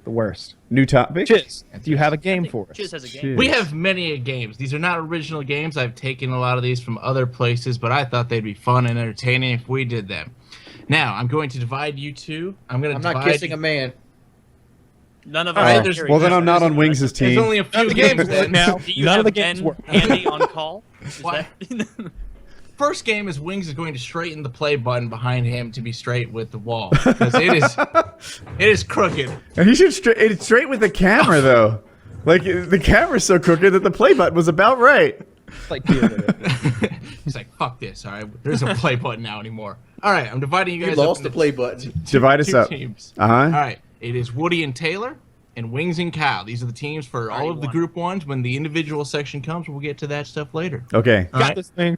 The worst. New topic. Chiz, do you have a game for us? Chiz has a game. Chiz. We have many games. These are not original games. I've taken a lot of these from other places, but I thought they'd be fun and entertaining if we did them. Now, I'm going to divide you two. I'm not kissing a man. None of All us. right, are Well, then serious. I'm not on Wings' There's team. only a few games then. Now, Do you none have of the games Ben work. handy on call? Is What? that- First game is Wings is going to straighten the play button behind him to be straight with the wall because it is crooked. He should it's straight with the camera though. Like the camera's so crooked that the play button was about right. Like, deal with it. He's like, "Fuck this! All right, there's no play button now anymore." All right, I'm dividing you You guys. lost up the into play button. Divide us two up. teams. Uh huh. All right, it is Woody and Taylor, and Wings and Kyle. These are the teams for all Already of the won. group ones. When the individual section comes, we'll get to that stuff later. Okay. All Got right. this thing.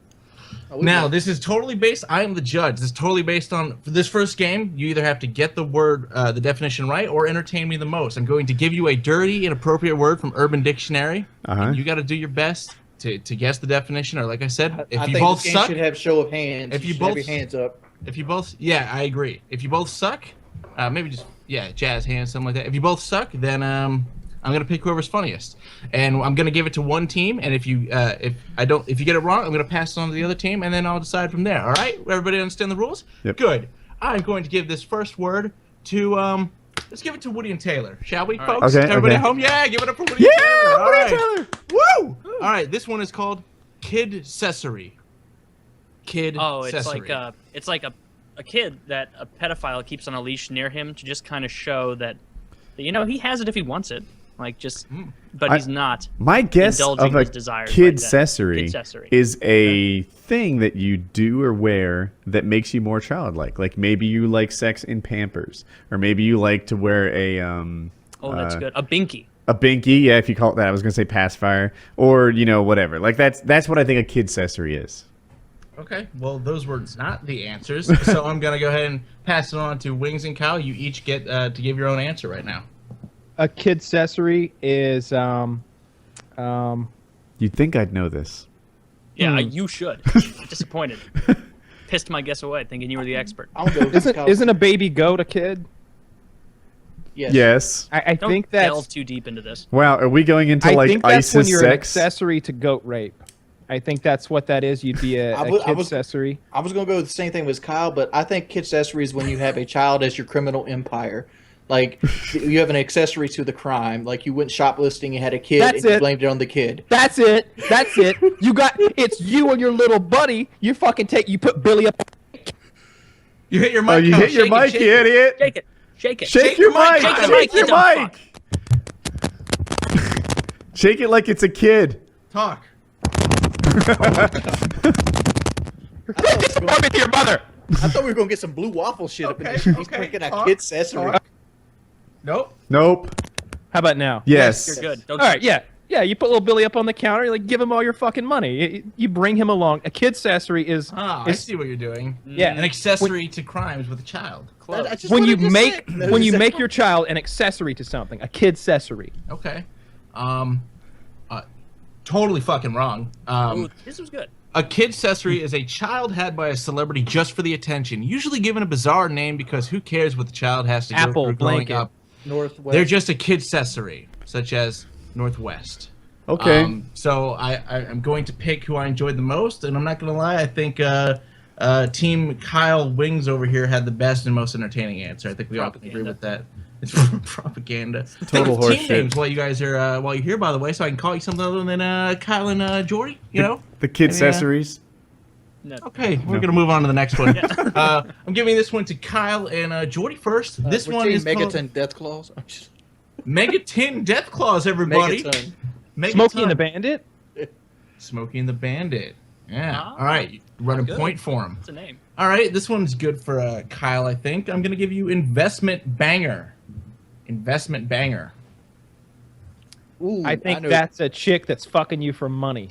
Oh, we Now, won. this is totally based. I am the judge. This is totally based on for this first game. You either have to get the word, the definition right, or entertain me the most. I'm going to give you a dirty, inappropriate word from Urban Dictionary. Uh-huh. And you got to do your best to guess the definition. Or, like I said, if I you think both this game suck, should have show of hands. If you should have both- your hands up. if you both, yeah, I agree. If you both suck, maybe just jazz hands, something like that. If you both suck, then I'm gonna pick whoever's funniest, and I'm gonna give it to one team. And if you if you get it wrong, I'm gonna pass it on to the other team, and then I'll decide from there. All right, everybody understand the rules? Yep. Good. I'm going to give this first word to let's give it to Woody and Taylor, shall we, All right. folks? Okay, Everybody okay. at home, yeah, give it up for Woody Yeah, and Taylor. All Woody right. and Taylor. Woo! All right, this one is called Kid Seseri. Kid. Oh, it's Seseri. like a kid that a pedophile keeps on a leash near him to just kind of show that, he has it if he wants it. Like just, but he's not. My guess indulging of a his desires kid right then. accessory Kid-cessory. is a thing that you do or wear that makes you more childlike. Like maybe you like sex in Pampers, or maybe you like to wear a Oh, that's good. A binky. a binky. Yeah, if you call it that, I was gonna say pacifier, or whatever. Like that's what I think a kid accessory is. Okay, well, those were not the answers, so I'm going to go ahead and pass it on to Wings and Kyle. You each get to give your own answer right now. A kid accessory is You'd think I'd know this. Yeah, you should. Disappointed. Pissed my guess away, thinking you were the expert. I'll go. isn't a baby goat a kid? Yes. Yes. I Don't think delve that's too deep into this. Wow, are we going into I like think that's ISIS when you're an sex? accessory to goat rape. I think that's what that is. You'd be a kid accessory. I was gonna go with the same thing as Kyle, but I think kid accessory is when you have a child as your criminal empire. Like you have an accessory to the crime. Like you went shoplifting, you had a kid, That's and you it. blamed it on the kid. That's it. That's it. It's you and your little buddy. You put Billy up. You hit your mic. Oh, you Kyle. hit your Shake it, mic, shake you it. idiot! Shake it. Shake it. Shake your mic! Shake the Shake mic, your you dumb mic! fuck. Shake it like it's a kid. Talk. Disappointment to your mother. I thought we were gonna get some blue waffle shit up in Okay, this. He's okay, drinking a talk, kid accessory. talk. Nope. Nope. How about now? Yes. You're good. Don't All right. Yeah. Yeah. You put little Billy up on the counter. You give him all your fucking money. You bring him along. A kid accessory is. Ah, I is see what you're doing. Yeah. An accessory to crimes with a child. close. That's just when what you I just make said. when you make your child an accessory to something, a kid accessory. Okay. Totally fucking wrong. Ooh, this was good. A kid accessory is a child had by a celebrity just for the attention, usually given a bizarre name because who cares what the child has to go Apple through growing blanket. up. Northwest. They're just a kid accessory, such as Northwest. Okay. So I'm going to pick who I enjoyed the most, and I'm not going to lie, I think Team Kyle Wings over here had the best and most entertaining answer. I think we all can agree with that. It's propaganda. Total Think of team horseshit. names while you guys are while you're here, by the way, so I can call you something other than Kyle and Jordy. You know. The kid Any, accessories. No. Okay, we're gonna move on to the next one. I'm giving this one to Kyle and Jordy first. This We're one team is called Megaton Death Claws. Megaton Death Claws, everybody. Megaton. Smokey and the Megaton. Bandit. Smokey and the Bandit. Yeah. Ah, All right, run a good. point for him. That's a name. All right, this one's good for Kyle, I think. I'm gonna give you Investment Banger. Investment Banger. Ooh, I think know. that's a chick that's fucking you for money.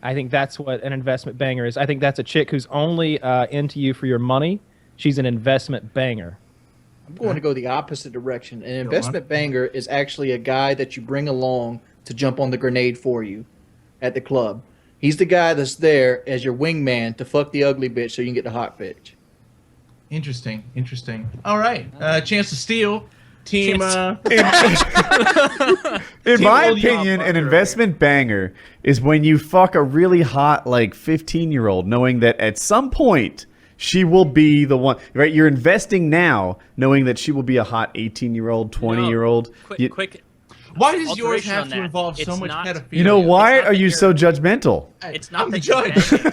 I think that's what an investment banger is. I think that's a chick who's only into you for your money. She's an investment banger. I'm going to go the opposite direction. An investment banger is actually a guy that you bring along to jump on the grenade for you at the club. He's the guy that's there as your wingman to fuck the ugly bitch so you can get the hot bitch. Interesting. All right, chance to steal. team. In Team my old yacht opinion, an fucker investment banger is when you fuck a really hot, like, 15-year-old, knowing that at some point she will be the one. Right? You're investing now, knowing that she will be a hot 18-year-old, 20-year-old. Quick. Why does yours Alteration have on to that. involve so It's much not- pedophilia? You know why It's not are that you you're- so judgmental? It's I'm not the that you're judge. banging.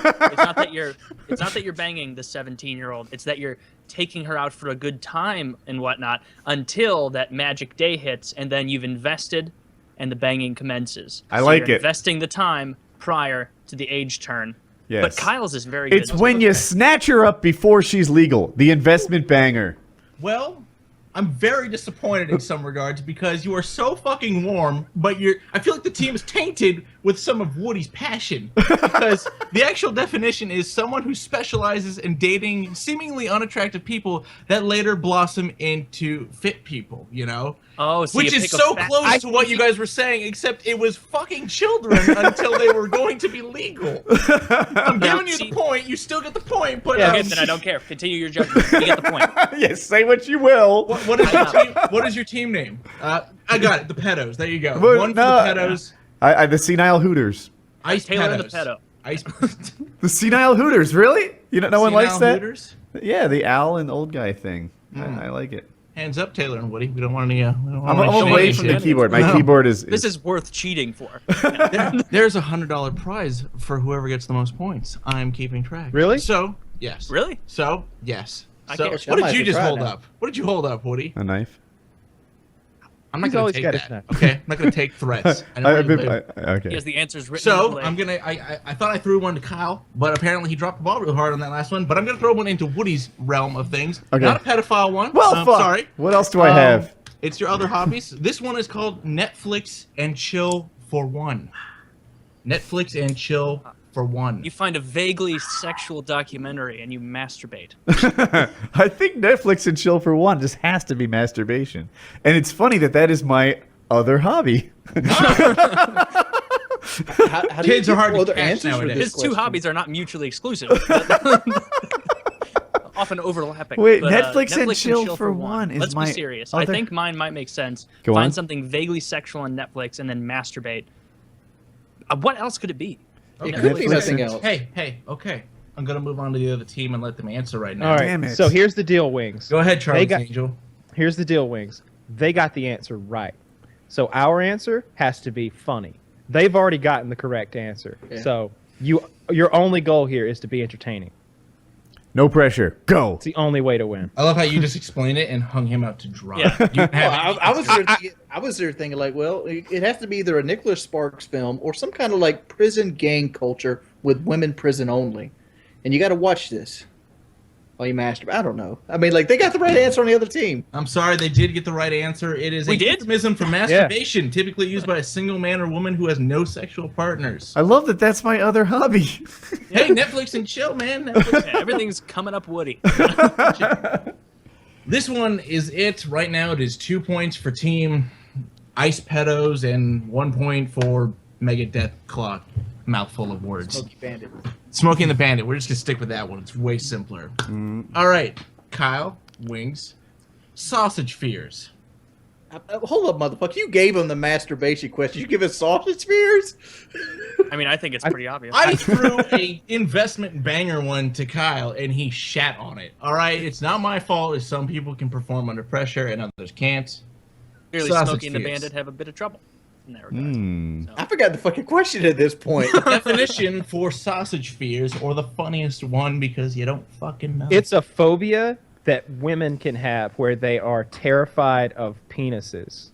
It's not that you're banging the 17-year-old. It's that you're taking her out for a good time and whatnot until that magic day hits, and then you've invested, and the banging commences. I like you're it. Investing the time prior to the age turn. Yes. But Kyle's is very good. It's when you snatch her up before she's legal. The investment banger. Well, I'm very disappointed in some regards because you are so fucking warm, but I feel like the team is tainted with some of Woody's passion. Because the actual definition is someone who specializes in dating seemingly unattractive people that later blossom into fit people, you know? Oh, so Which you is pick a so fat- close to what you guys were saying, except it was fucking children until they were going to be legal. I'm giving you the point. You still get the point, but Okay, then I don't care. Continue your judgment. You get the point. Yes, say what you will. what is your team name? I got it. The Pedos. There you go. Well, One for no. the Pedos. The senile Hooters. Ice Taylor Pedos. the pedo. Ice. The senile Hooters, really? You know, no one likes Senile that? Hooters? Yeah, the owl and old guy thing. I like it. Hands up, Taylor and Woody. We don't want any. I'm away from the keyboard. My No. keyboard is. This is worth cheating for. There's a $100 prize for whoever gets the most points. I'm keeping track. Really? So yes. Really? So yes. I So can't- I what might did you have to just try hold now. up? What did you hold up, Woody? a knife. I'm not He's going always to take got his that. knife. Okay, I'm not going to take threats. I know where you live. He Okay. has the answers written. So in I'm play. gonna. I thought I threw one to Kyle, but apparently he dropped the ball real hard on that last one. But I'm gonna throw one into Woody's realm of things. Okay. Not a pedophile one. Well, fuck. Sorry. What else do I have? It's your other hobbies. This one is called Netflix and Chill for One. Netflix and Chill for One. You find a vaguely sexual documentary and you masturbate. I think Netflix and chill for one just has to be masturbation, and it's funny that is my other hobby. How do you Kids are get hard to other catch answers for nowadays. this His two question? hobbies are not mutually exclusive. Often overlapping. Wait, but, Netflix and chill for one is Let's my be serious. I other- think mine might make sense. Go Find on. something vaguely sexual on Netflix and then masturbate. What else could it be? It Okay. could be Netflix nothing and- else. Hey, okay. I'm gonna move on to the other team and let them answer right now. All right. Damn it. So here's the deal, Wings. Go ahead, Charles got- Angel. Here's the deal, Wings. They got the answer right. So our answer has to be funny. They've already gotten the correct answer. Yeah. So your only goal here is to be entertaining. No pressure. Go. It's the only way to win. I love how you just explained it and hung him out to dry. Yeah. You didn't have Well, any I was there thinking like, well, it has to be either a Nicholas Sparks film or some kind of like prison gang culture with women prison only, and you got to watch this while you masturbate. I don't know. I mean, like they got the right answer on the other team. I'm sorry, they did get the right answer. It is We a did? euphemism for masturbation, typically used by a single man or woman who has no sexual partners. I love that. That's my other hobby. Hey, Netflix and chill, man. Netflix. Yeah, everything's coming up woody. This one is it. Right now, it is 2 points for Team Ice Pedos and 1 point for Mega Death Claw. Mouthful of words. Smokey Bandit. Smokey and the Bandit. We're just gonna stick with that one. It's way simpler. All right, Kyle, Wings, Sausage Fears. Hold up, motherfucker! You gave him the masturbation question. You give us sausage fears? I mean, I think it's pretty obvious. I threw a investment banger one to Kyle, and he shat on it. All right, it's not my fault if some people can perform under pressure and others can't. Clearly, Sausage Smokey and the Fears. Bandit have a bit of trouble in that regard. Hmm. So, I forgot the fucking question at this point. Definition for sausage fears, or the funniest one because you don't fucking know. It's a phobia that women can have where they are terrified of penises.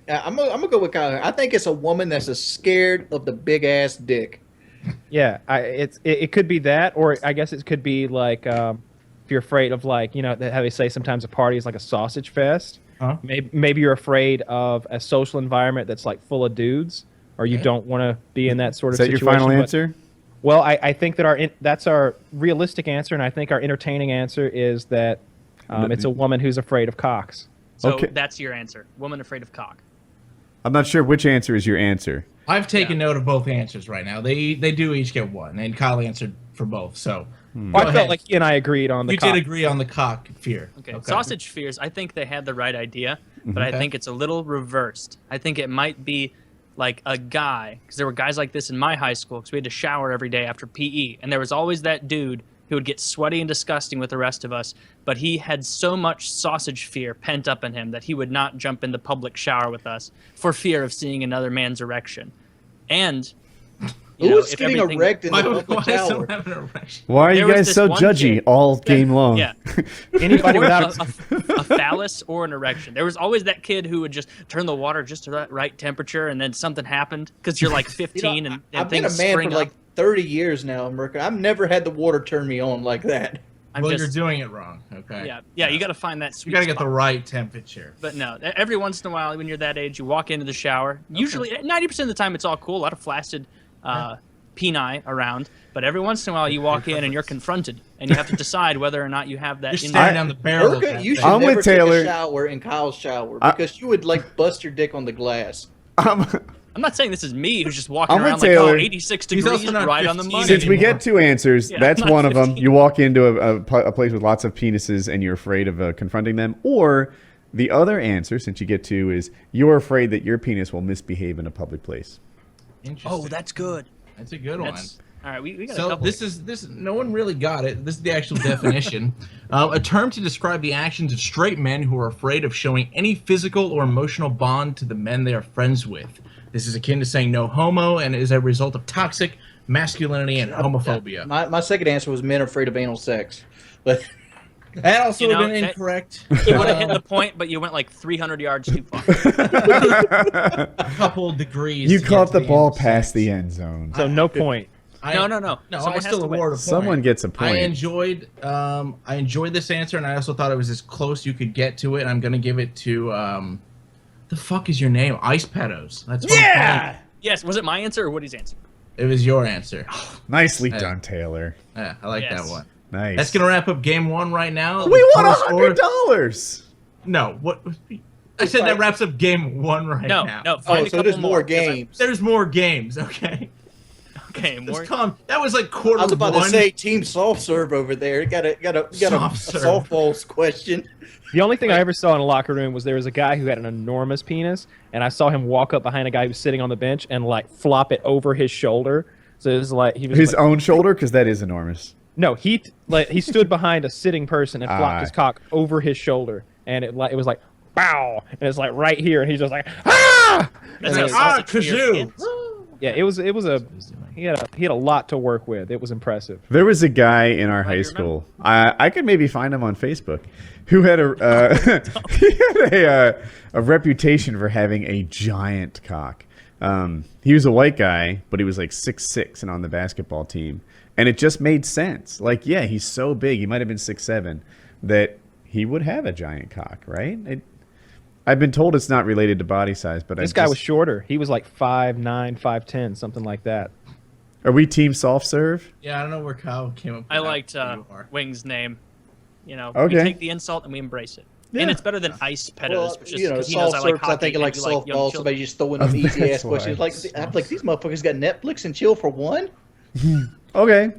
I'm gonna go with Kyle. I think it's a woman that's scared of the big ass dick. Yeah, it could be that, or I guess it could be like if you're afraid of like how they say sometimes a party is like a sausage fest. Huh? Maybe you're afraid of a social environment that's like full of dudes, or you don't want to be in that sort Is of that your situation. final but- answer? Well, I think that that's our realistic answer, and I think our entertaining answer is that it's a woman who's afraid of cocks. so Okay. that's your answer. Woman afraid of cock. I'm not sure which answer is your answer. I've taken note of both answers right now. They do each get one, and Kyle answered for both. So Well, go I ahead. felt like he and I agreed on the You cock. did agree on the cock fear. Okay. Sausage fears. I think they had the right idea, but I think it's a little reversed. I think it might be like a guy, because there were guys like this in my high school, because we had to shower every day after PE, and there was always that dude who would get sweaty and disgusting with the rest of us, but he had so much sausage fear pent up in him that he would not jump in the public shower with us for fear of seeing another man's erection. And Who's if getting everything- erect in the Why public is shower? someone having an erection? Why are There you was guys this so one judgy kid all game long? Yeah. Anybody Or without a phallus or an erection. There was always that kid who would just turn the water just to that right temperature, and then something happened because you're like 15 and I've been things a man for spring like up. 30 years now, America. I've never had the water turn me on like that. I'm Well, just, you're doing it wrong. Okay. yeah. You got to find that sweet You got to get spot. the right temperature. But no, every once in a while, when you're that age, you walk into the shower. Usually, 90% of the time, it's all cool. A lot of flaccid peni around. But every once in a while, you walk in and you're confronted, and you have to decide whether or not you have that. You're in staring there. down the barrel of Erica, that you thing. should I'm with never take Taylor. a shower in Kyle's shower because you would like bust your dick on the glass. I'm not saying this is me who's just walking I'm with around like, Taylor. 86 He's degrees, also not right on the 15 money. Since we anymore. get two answers, Yeah, that's I'm not one of them. 15. You walk into a place with lots of penises and you're afraid of confronting them. Or the other answer, since you get two, is you're afraid that your penis will misbehave in a public place. Interesting. Oh, that's good. That's a good one. All right, we got a So couple. this is no one really got it. This is the actual definition. A term to describe the actions of straight men who are afraid of showing any physical or emotional bond to the men they are friends with. This is akin to saying no homo and is a result of toxic masculinity and homophobia. My second answer was men afraid of anal sex, but That also You would have know, been that- incorrect. You would have hit the point, but you went like 300 yards too far. A couple degrees. You to caught get the to ball end past sex. the end zone. so no point. No. No, Someone I has still to win. award a point. Someone gets a I point. enjoyed this answer, and I also thought it was as close you could get to it. I'm gonna give it to the fuck is your name? Ice Pedos. That's what I'm calling it. Yes, was it my answer or Woody's answer? It was your answer. Nicely done, Taylor. Yeah, I like Yes. that one. Nice. That's gonna wrap up game one right now. We The won total score- $100. No, what? I said that wraps up game one right No, now. no. Find oh, a so there's couple more 'cause I- games. There's more games. Okay. Okay, more. Just calm. That was like quarter I was about one. to say team soft serve over there. Got a Soft serve. softball question. The only thing I ever saw in a locker room was there was a guy who had an enormous penis, and I saw him walk up behind a guy who was sitting on the bench and like flop it over his shoulder. So it was like he was His like, own shoulder, because that is enormous. no, he stood behind a sitting person and flopped his cock over his shoulder, and it was like bow, and it's like right here, and he's just like ah. That's And how it- sausage fear kazoo. ends. yeah, it was a he had a lot to work with. It was impressive. There was a guy in our high you school. I could maybe find him on Facebook, who had he had a reputation for having a giant cock. He was a white guy, but he was like 6'6" and on the basketball team, and it just made sense. Like, yeah, he's so big. He might have been 6'7", that he would have a giant cock, right? I've been told it's not related to body size, but This guy was shorter. He was like 5'9", 5'10", something like that. Are we team soft serve? Yeah, I don't know where Kyle came up with I that. liked You are. Wing's name. You know, Okay. we take the insult and we embrace it. Yeah. And it's better than Ice Pedos, Well, which is you know, because he knows soft I like serve. 'Cause I hockey think and like you like young softball. children. Somebody just throwing up easy That's ass questions. why. Like I'm like these motherfuckers got Netflix and chill for one. Okay.